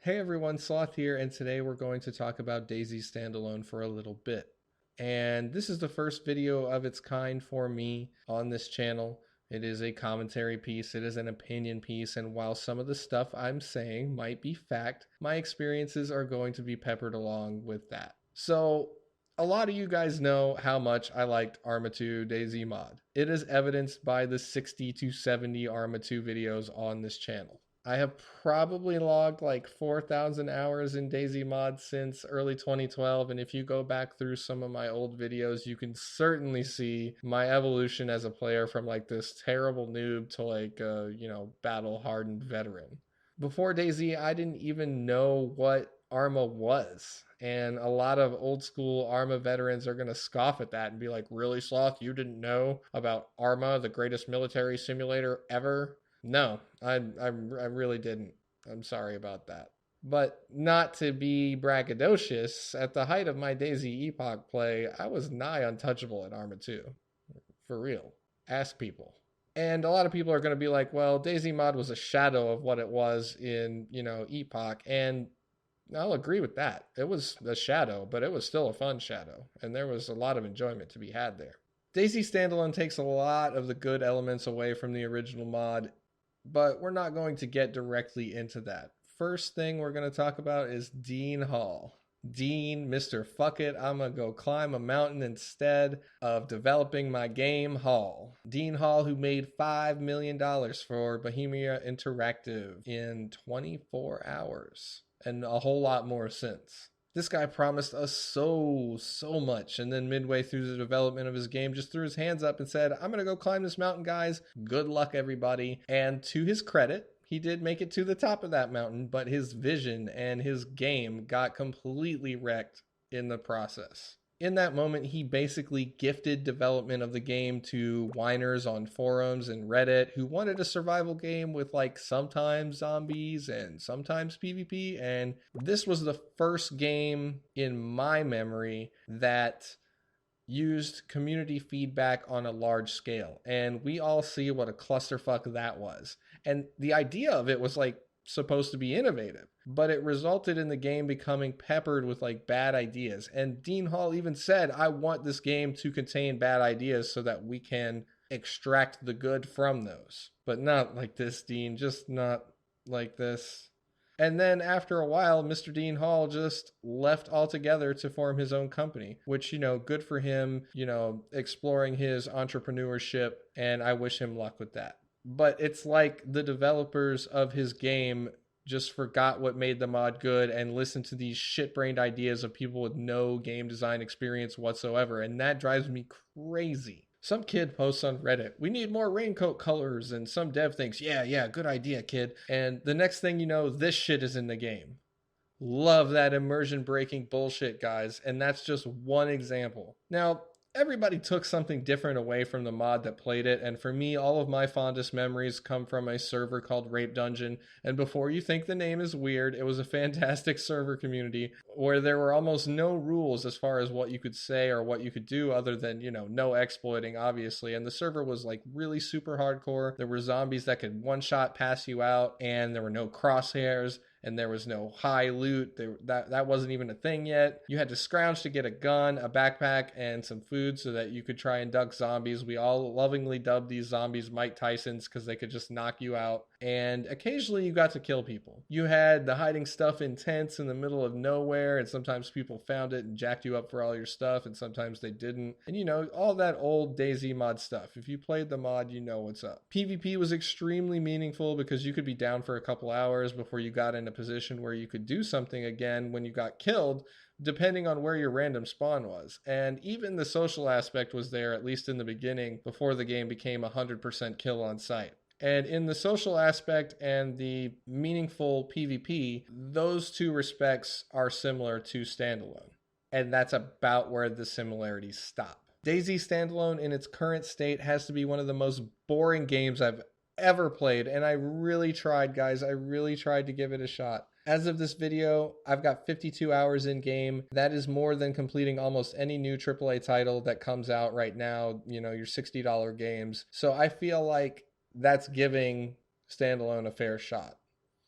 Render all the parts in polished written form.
Hey everyone, Sloth here, and today we're going to talk about DayZ Standalone for a little bit. And this is the first video of its kind for me on this channel. It is a commentary piece, it is an opinion piece, and while some of the stuff I'm saying might be fact, my experiences are going to be peppered along with that. So, a lot of you guys know how much I liked Arma 2 DayZ mod. It is evidenced by the 60 to 70 Arma 2 videos on this channel. I have probably logged like 4,000 hours in DayZ mod since early 2012, and if you go back through some of my old videos, you can certainly see my evolution as a player from like this terrible noob to like battle hardened veteran. Before DayZ, I didn't even know what Arma was. And a lot of old school Arma veterans are going to scoff at that and be like, really, Sloth, you didn't know about Arma, the greatest military simulator ever? No, I really didn't. I'm sorry about that. But not to be braggadocious, at the height of my DayZ Epoch play, I was nigh untouchable at Arma 2. For real. Ask people. And a lot of people are going to be like, well, DayZ mod was a shadow of what it was in, Epoch. And I'll agree with that. It was a shadow, but it was still a fun shadow. And there was a lot of enjoyment to be had there. DayZ Standalone takes a lot of the good elements away from the original mod, but we're not going to get directly into that. First thing we're going to talk about is Dean Hall. Dean, Mr. Fuck It, I'm gonna go climb a mountain instead of developing my game Hall. Dean Hall, who made $5 million for Bohemia Interactive in 24 hours, and a whole lot more since. This guy promised us so much, and then midway through the development of his game just threw his hands up and said, I'm gonna go climb this mountain, guys. Good luck, everybody. And to his credit, he did make it to the top of that mountain, but his vision and his game got completely wrecked in the process. In that moment, he basically gifted development of the game to whiners on forums and Reddit who wanted a survival game with like sometimes zombies and sometimes PvP. And this was the first game in my memory that used community feedback on a large scale. And we all see what a clusterfuck that was. And the idea of it was like supposed to be innovative, but it resulted in the game becoming peppered with like bad ideas. And Dean Hall even said, I want this game to contain bad ideas so that we can extract the good from those. But not like this, Dean, just not like this. And then after a while, Mr. Dean Hall just left altogether to form his own company, which, good for him, exploring his entrepreneurship. And I wish him luck with that. But it's like the developers of his game just forgot what made the mod good and listened to these shit-brained ideas of people with no game design experience whatsoever. And that drives me crazy. Some kid posts on Reddit, we need more raincoat colors, and some dev thinks, yeah, good idea, kid. And the next thing you know, this shit is in the game. Love that immersion breaking bullshit, guys, and that's just one example. Now, everybody took something different away from the mod that played it, and for me, all of my fondest memories come from a server called Rape Dungeon. And before you think the name is weird, it was a fantastic server community where there were almost no rules as far as what you could say or what you could do other than, no exploiting, obviously. And the server was like really super hardcore. There were zombies that could one-shot pass you out, and there were no crosshairs, and there was no high loot. That wasn't even a thing yet. You had to scrounge to get a gun, a backpack, and some food so that you could try and duck zombies. We all lovingly dubbed these zombies Mike Tysons because they could just knock you out. And occasionally you got to kill people. You had the hiding stuff in tents in the middle of nowhere, and sometimes people found it and jacked you up for all your stuff, and sometimes they didn't. And all that old DayZ mod stuff. If you played the mod, you know what's up. PvP was extremely meaningful because you could be down for a couple hours before you got in a position where you could do something again when you got killed, depending on where your random spawn was. And even the social aspect was there, at least in the beginning, before the game became 100% kill on sight. And in the social aspect and the meaningful PvP, those two respects are similar to Standalone. And that's about where the similarities stop. DayZ Standalone in its current state has to be one of the most boring games I've ever played, and I really tried, guys. I really tried to give it a shot. As of this video, I've got 52 hours in game. That is more than completing almost any new AAA title that comes out right now, your $60 games. So I feel like that's giving Standalone a fair shot.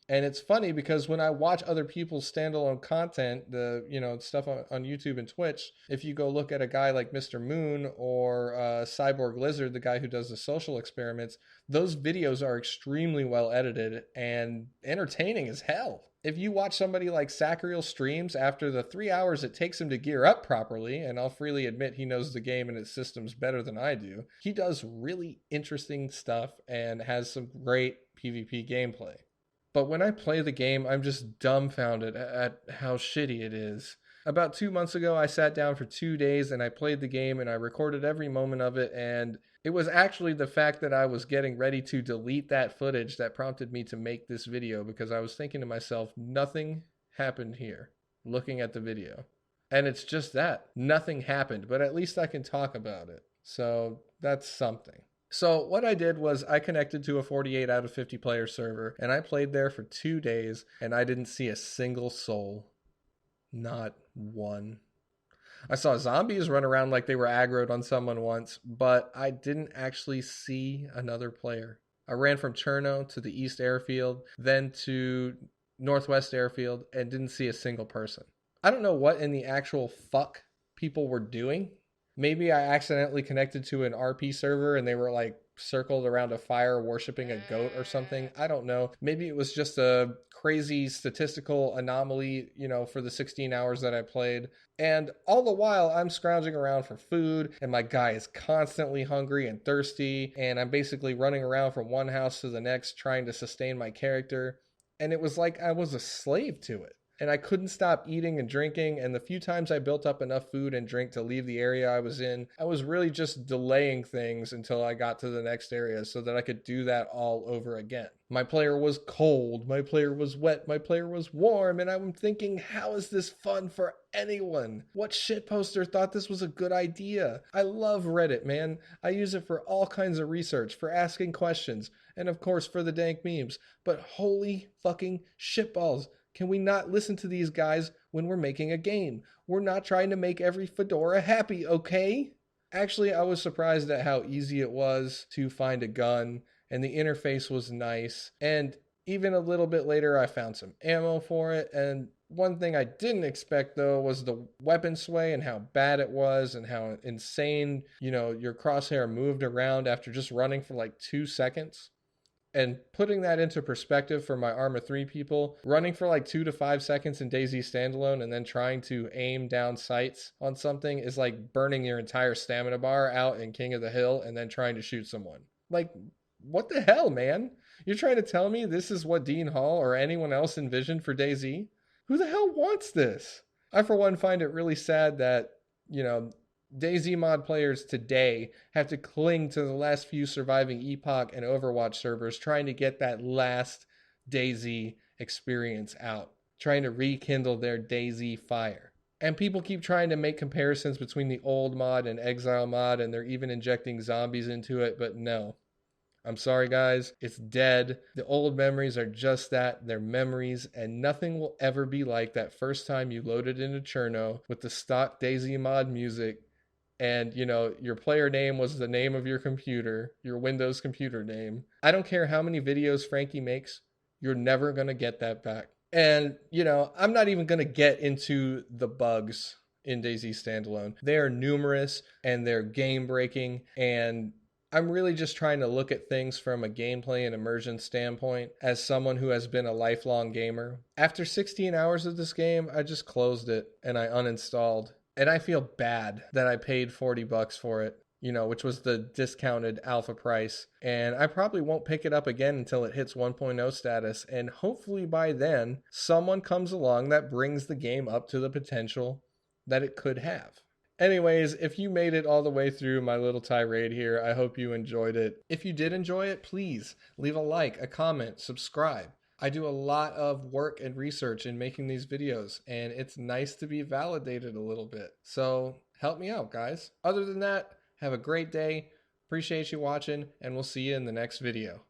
And it's funny because when I watch other people's standalone content, the stuff on YouTube and Twitch, if you go look at a guy like Mr. Moon or Cyborg Lizard, the guy who does the social experiments, those videos are extremely well edited and entertaining as hell. If you watch somebody like Sacriel streams, after the 3 hours it takes him to gear up properly, and I'll freely admit he knows the game and its systems better than I do, he does really interesting stuff and has some great PvP gameplay. But when I play the game, I'm just dumbfounded at how shitty it is. About 2 months ago, I sat down for 2 days and I played the game and I recorded every moment of it. And it was actually the fact that I was getting ready to delete that footage that prompted me to make this video, because I was thinking to myself, nothing happened here, looking at the video. And it's just that. Nothing happened, but at least I can talk about it. So that's something. So what I did was I connected to a 48 out of 50 player server and I played there for 2 days and I didn't see a single soul. Not one. I saw zombies run around like they were aggroed on someone once, but I didn't actually see another player. I ran from Cherno to the East Airfield, then to Northwest Airfield, and didn't see a single person. I don't know what in the actual fuck people were doing. Maybe I accidentally connected to an RP server and they were like circled around a fire worshiping a goat or something. I don't know. Maybe it was just a crazy statistical anomaly, for the 16 hours that I played. And all the while I'm scrounging around for food and my guy is constantly hungry and thirsty. And I'm basically running around from one house to the next trying to sustain my character. And it was like I was a slave to it. And I couldn't stop eating and drinking, and the few times I built up enough food and drink to leave the area I was in, I was really just delaying things until I got to the next area so that I could do that all over again. My player was cold, my player was wet, my player was warm, and I'm thinking, how is this fun for anyone? What shitposter thought this was a good idea? I love Reddit, man. I use it for all kinds of research, for asking questions, and of course for the dank memes. But holy fucking shitballs. Can we not listen to these guys when we're making a game? We're not trying to make every fedora happy, okay? Actually, I was surprised at how easy it was to find a gun, and the interface was nice. And even a little bit later, I found some ammo for it. And one thing I didn't expect, though, was the weapon sway and how bad it was and how insane, your crosshair moved around after just running for like 2 seconds. And putting that into perspective for my Arma 3 people, running for like 2 to 5 seconds in DayZ Standalone and then trying to aim down sights on something is like burning your entire stamina bar out in King of the Hill and then trying to shoot someone. Like, what the hell, man? You're trying to tell me this is what Dean Hall or anyone else envisioned for DayZ? Who the hell wants this? I, for one, find it really sad that, DayZ mod players today have to cling to the last few surviving Epoch and Overwatch servers trying to get that last DayZ experience out, trying to rekindle their DayZ fire. And people keep trying to make comparisons between the old mod and Exile mod, and they're even injecting zombies into it, but no. I'm sorry, guys. It's dead. The old memories are just that. They're memories, and nothing will ever be like that first time you loaded into Cherno with the stock DayZ mod music. And, your player name was the name of your computer, your Windows computer name. I don't care how many videos Frankie makes, you're never going to get that back. And, I'm not even going to get into the bugs in DayZ Standalone. They are numerous and they're game breaking. And I'm really just trying to look at things from a gameplay and immersion standpoint as someone who has been a lifelong gamer. After 16 hours of this game, I just closed it and I uninstalled. And I feel bad that I paid $40 for it, which was the discounted alpha price. And I probably won't pick it up again until it hits 1.0 status. And hopefully by then, someone comes along that brings the game up to the potential that it could have. Anyways, if you made it all the way through my little tirade here, I hope you enjoyed it. If you did enjoy it, please leave a like, a comment, subscribe. I do a lot of work and research in making these videos, and it's nice to be validated a little bit. So help me out, guys. Other than that, have a great day. Appreciate you watching, and we'll see you in the next video.